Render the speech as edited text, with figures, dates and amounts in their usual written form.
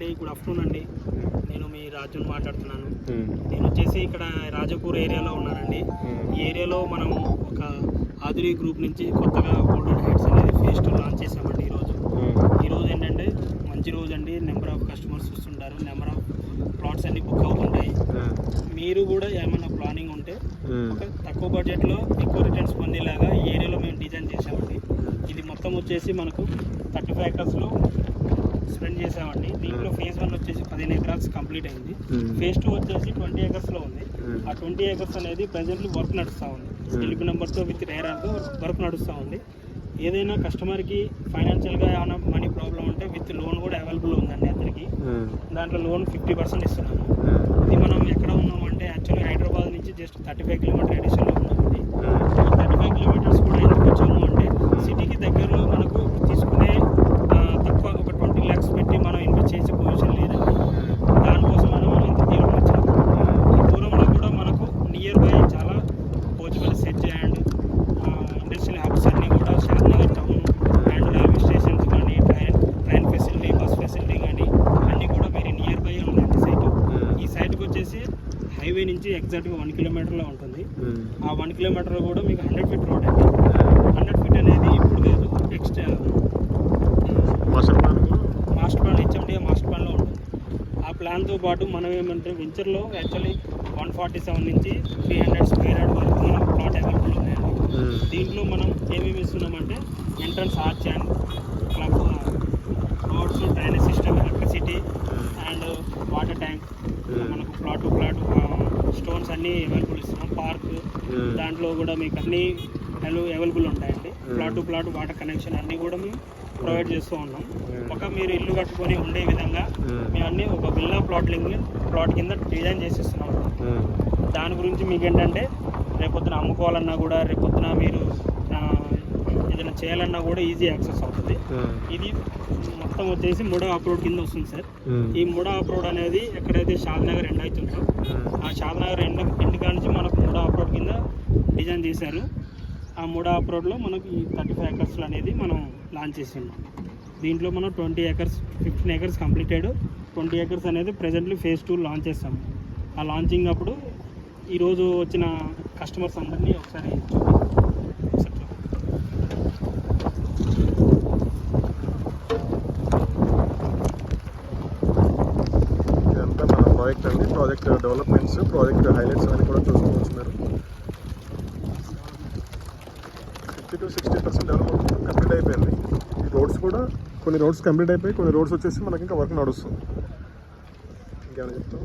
అండి, good afternoon అండి. నేను మీ రాజుని మాట్లాడుతున్నాను. నేను వచ్చేసి ఇక్కడ రాజపూర్ ఏరియాలో ఉన్నానండి. ఈ ఏరియాలో మనం ఒక ఆధురి గ్రూప్ నుంచి కొత్తగా గోల్డెన్ హైట్స్ అనేది ఫేస్ 2 లాంచ్ చేసామండి. ఈరోజు ఏంటంటే మంచి రోజు అండి. నెంబర్ ఆఫ్ కస్టమర్స్ వస్తుంటారు, నెంబర్ ఆఫ్ ప్లాట్స్ అన్ని బుక్ అవుతుంటాయి. మీరు కూడా ఏమైనా ప్లానింగ్ ఉంటే ఒక తక్కువ బడ్జెట్లో ఎక్కువ రిటర్న్స్ పొందేలాగా ఈ ఏరియాలో మేము డిజైన్ చేసామండి. ఇది మొత్తం వచ్చేసి మనకు 35 acres స్పెండ్ చేసామండి. దీంట్లో ఫేజ్ 1 వచ్చేసి 15 acres కంప్లీట్ అయింది. ఫేజ్ 2 వచ్చేసి 20 acres ఉంది. ఆ 20 acres అనేది ప్రజెంట్లీ వర్క్ నడుస్తూ ఉంది. ఎలిపి నెంబర్తో విత్ రేరాతో వర్క్ నడుస్తూ ఉంది. ఏదైనా కస్టమర్కి ఫైనాన్షియల్గా ఏమైనా మనీ ప్రాబ్లం ఉంటే విత్ లోన్ కూడా అవైలబుల్ ఉందండి అందరికీ. దాంట్లో లోన్ 50% ఇస్తున్నాము. ఇది మనం ఎక్కడ ఉన్నామంటే యాక్చువల్లీ హైదరాబాద్ నుంచి జస్ట్ 35 కిలోమీటర్ రేడియస్లో ఉన్నామండి. ఈ 35 kilometers కూడా ఎందుకు వచ్చాము అంటే సిటీకి దగ్గరలో మనకు తీసుకునే తక్కువ ఒక 20 lakhs పెట్టి మనం ఇన్వెస్ట్ చేసే పొజిషన్ లేదండి. దానికోసం మనం ఇంత దూరం వచ్చాము. ఈ దూరంలో కూడా మనకు నియర్ బై చాలా Pochampally set and industrial hubs అన్నీ కూడా Shadnagar town and railway stations కానీ ట్రైన్ ఫెసిలిటీ, బస్ ఫెసిలిటీ కానీ అన్నీ కూడా వెరీ నియర్ బై ఉందండి సైట్. ఈ సైట్కి వచ్చేసి హైవే నుంచి ఎగ్జాక్ట్గా 1 kilometer ఉంటుంది. ఆ 1 kilometer కూడా మీకు 100 feet రోడ్ అండి. 100 feet అనేది ఇప్పుడు కాదు, extra master plan HMDA master ప్లాన్లో ఉంటుంది. ఆ ప్లాన్తో పాటు మనం ఏమంటే వెంచర్లో యాక్చువల్లీ 147 నుంచి 300 square yard వరకు మనం ప్లాట్ అవైలబుల్ ఉన్నాయండి. దీంట్లో మనం ఏమేమి ఇస్తున్నామంటే entrance arch and club, roads, drainage system, electricity and water tank, మనకు ప్లాట్ స్టోన్స్ అన్నీ అవైలబుల్ ఇస్తున్నాం. పార్క్ దాంట్లో కూడా మీకు అన్నీ అవైలబుల్ ఉంటాయండి. ప్లాట్ వాటర్ కనెక్షన్ అన్నీ కూడా మేము ప్రొవైడ్ చేస్తూ ఉన్నాం. ఒక మీరు ఇల్లు కట్టుకొని ఉండే విధంగా మేము అన్నీ ఒక విల్లా ప్లాట్ కింద డిజైన్ చేసిస్తున్నాం. దాని గురించి మీకు ఏంటంటే రేపొద్దున అమ్ముకోవాలన్నా కూడా, రేపొద్దున మీరు ఏదైనా చేయాలన్నా కూడా ఈజీ యాక్సెస్ అవుతుంది. ఇది మొత్తం వచ్చేసి 3వ అప్రోడ్ కింద వస్తుంది సార్. ఈ 3వ అప్రోడ్ అనేది ఎక్కడైతే షాద్నగర్ ఎండ్ అవుతుందో ఆ షాద్నగర్ ఎండ్ కాడ నుంచి మనకు 3వ అప్రోడ్ కింద డిజైన్ చేశారు. ఆ 3వ అప్రోడ్లో మనకి ఈ 35 acres అనేది మనం లాంచ్ చేస్తున్నాం. దీంట్లో మనం 20 acres, 15 acres కంప్లీటెడ్, 20 acres అనేది ప్రజెంట్లీ ఫేజ్ 2 లాంచ్ చేస్తాము. ఆ లాంచింగ్ అప్పుడు ఈరోజు వచ్చిన కస్టమర్స్ అందరినీ ఒకసారి ఇదంతా మన ప్రాజెక్ట్ అండి. ప్రాజెక్ట్ డెవలప్మెంట్స్, ప్రాజెక్ట్ హైలైట్స్ అని కూడా చూసుకోవచ్చు మీరు. 50 to 60% డెవలప్మెంట్ కంప్లీట్ అయిపోయింది. ఈ రోడ్స్ కూడా కొన్ని రోడ్స్ కంప్లీట్ అయిపోయి, కొన్ని రోడ్స్ వచ్చేసి మనకి ఇంకా వర్క్ నడుస్తుంది. ఇంకేమైనా చెప్తాం.